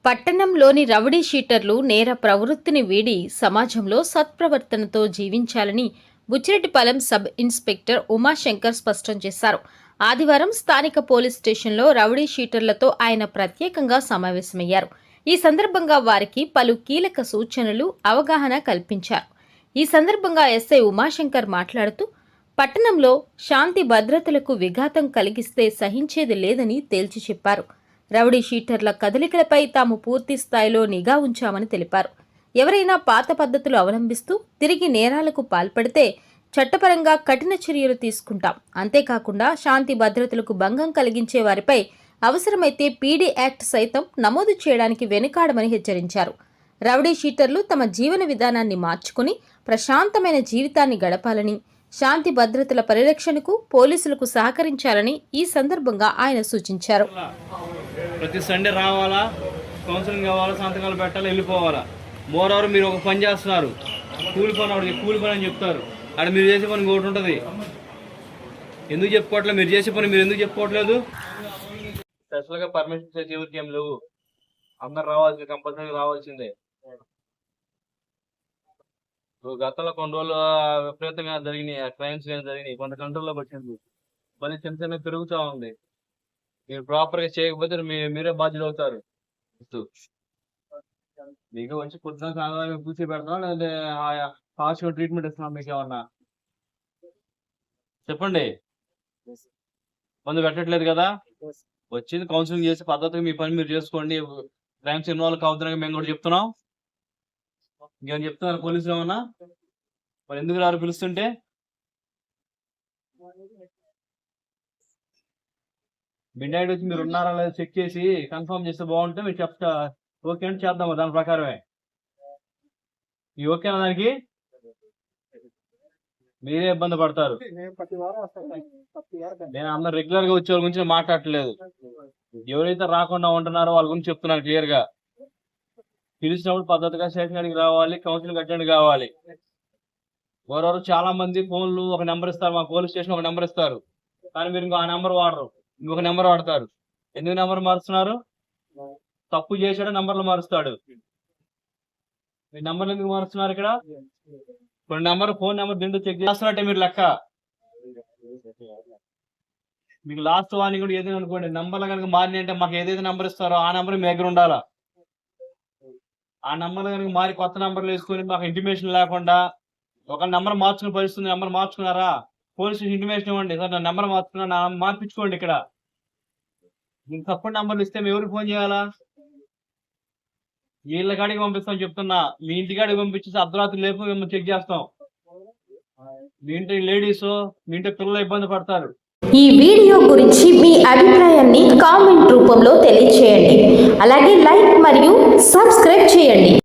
పట్టణంలోని రౌడీ షీటర్లు నేర ప్రవృత్తిని వీడి సమాజంలో సత్ప్రవర్తనతో జీవించాలని బుచ్చిరెడ్డిపాలెం సబ్ ఇన్స్పెక్టర్ ఉమాశంకర్ స్పష్టం చేశారు. ఆదివారం స్థానిక పోలీస్ స్టేషన్లో రౌడీ షీటర్లతో ఆయన ప్రత్యేకంగా సమావేశమయ్యారు. ఈ సందర్భంగా వారికి పలు కీలక సూచనలు, అవగాహన కల్పించారు. ఈ సందర్భంగా ఎస్ఐ ఉమాశంకర్ మాట్లాడుతూ, పట్టణంలో శాంతి భద్రతలకు విఘాతం కలిగిస్తే సహించేది లేదని తేల్చి చెప్పారు. రౌడీ షీటర్ల కదలికలపై తాము పూర్తి స్థాయిలో నిఘా ఉంచామని తెలిపారు. ఎవరైనా పాత పద్ధతులు అవలంబిస్తూ తిరిగి నేరాలకు పాల్పడితే చట్టపరంగా కఠిన చర్యలు తీసుకుంటాం. అంతేకాకుండా శాంతి భద్రతలకు భంగం కలిగించే వారిపై అవసరమైతే పీడీ యాక్ట్ సైతం నమోదు చేయడానికి వెనుకాడమని హెచ్చరించారు. రౌడీ షీటర్లు తమ జీవన విధానాన్ని మార్చుకుని ప్రశాంతమైన జీవితాన్ని గడపాలని, శాంతి భద్రతల పరిరక్షణకు పోలీసులకు సహకరించాలని ఈ సందర్భంగా ఆయన సూచించారు. ప్రతి సండే రావాలా, కౌన్సిలింగ్ కావాలా, సంతకాలు పెట్టాలి, వెళ్ళిపోవాలా. మోరవర్ మీరు ఒక పని చేస్తున్నారు, కూలి పని అని చెప్తారు. అక్కడ మీరు చేసే పని ఇంకోటి ఉంటుంది. ఎందుకు చెప్పుకోవట్లేదు? మీరు చేసే పని మీరు ఎందుకు చెప్పుకోవట్లేదు? స్పెషల్గా పర్మిషన్ చేసే ఎవరికి ఏం లేవు. అందరు రావాల్సిందే, కంపల్సరీ రావాల్సిందే. గతంలో కొన్ని రోజులు విపరీతంగా జరిగినాయి, క్రైమ్స్ జరిగినాయి, కొంత కంట్రోల్లో వచ్చింది. మళ్ళీ చిన్న చిన్న పెరుగుతూ ఉంది. మీరు ప్రాపర్గా చేయకపోతే మీరే బాధ్యులు అవుతారు. మీకు వచ్చి పొద్దున సాధారణ పూర్తి పెడతాం, లేదా హాస్పిటల్ ట్రీట్మెంట్ ఇస్తున్నాం. మీకు ఏమన్నా చెప్పండి. మందు పెట్టట్లేదు కదా, వచ్చింది కౌన్సిలింగ్ చేసి పద్ధతిగా మీ పని మీరు చేసుకోండి. క్రైమ్స్ ఇన్వాల్వ్ కావద్దని మేము కూడా చెప్తున్నాం. ఇంకేమైనా చెప్తున్నారు పోలీసులు ఏమన్నా? మరి ఎందుకు రారు పిలుస్తుంటే? మిడ్ నైట్ వచ్చి మీరు ఉన్నారా లేదా చెక్ చేసి కన్ఫర్మ్ చేస్తే బాగుంటే మీరు చెప్తా. ఓకే అంటే చేద్దాం దాని ప్రకారమే. ఈ ఓకేనా? దానికి మీరే ఇబ్బంది పడతారు. నేను అందరు రెగ్యులర్ గా వచ్చే వాళ్ళ గురించి మాట్లాడట్లేదు. ఎవరైతే రాకుండా ఉంటున్నారో వాళ్ళ గురించి చెప్తున్నాను క్లియర్ గా. పిలిచినప్పుడు పద్ధతిగా స్టేషన్ కాడికి రావాలి, కౌన్సిలింగ్ అటెండ్ కావాలి. మరోవరు చాలా మంది ఫోన్లు ఒక నెంబర్ ఇస్తారు, మా పోలీస్ స్టేషన్ ఒక నెంబర్ ఇస్తారు, కానీ మీరు ఇంకో ఆ నెంబర్ వాడరు, ఇంకొక నెంబర్ వాడతారు. ఎందుకు నెంబర్ మారుస్తున్నారు? తప్పు చేసాడు నెంబర్లు మారుస్తాడు. మీ నెంబర్లు ఎందుకు మారుస్తున్నారు? ఇక్కడ కొన్ని నెంబర్ ఫోన్ నెంబర్ దీంట్లో చెక్ చేస్తున్నట్టే మీరు లెక్క. మీకు లాస్ట్ వార్నింగ్ కూడా ఏదైనా అనుకోండి, నెంబర్లు కనుక మారినాయి అంటే మాకు ఏదైతే నెంబర్ ఇస్తారో ఆ నెంబర్ మీ దగ్గర ఉండాలా. ఆ నెంబర్లు కనుక మారి కొత్త నెంబర్లు వేసుకొని మాకు ఇంటిమేషన్ లేకుండా ఒక నెంబర్ మార్చుకునే పరిస్థితి, నెంబర్ మార్చుకున్నారా పోలీస్ స్టేషన్ ఇంటిమేషన్ ఇవ్వండి, సార్ నా నెంబర్ మార్చుకున్నా, మార్పించుకోండి. ఇక్కడ మీకు తప్పుడు నెంబర్లు ఇస్తే మేము ఎవరికి ఫోన్ చేయాలా? వీళ్ళ కాడికి పంపిస్తాం చెప్తున్నా. మీ ఇంటికాడికి పంపించేసి అర్ధరాత్రి లేపు మేము చెక్ చేస్తాం. మీ ఇంటి లేడీస్, మీ ఇంటి పిల్లలు ఇబ్బంది పడతారు. ఈ వీడియో గురించి మీ అభిప్రాయాన్ని కామెంట్ రూపంలో తెలియజేయండి. అలాగే లైక్ మరియు సబ్స్క్రైబ్ చేయండి.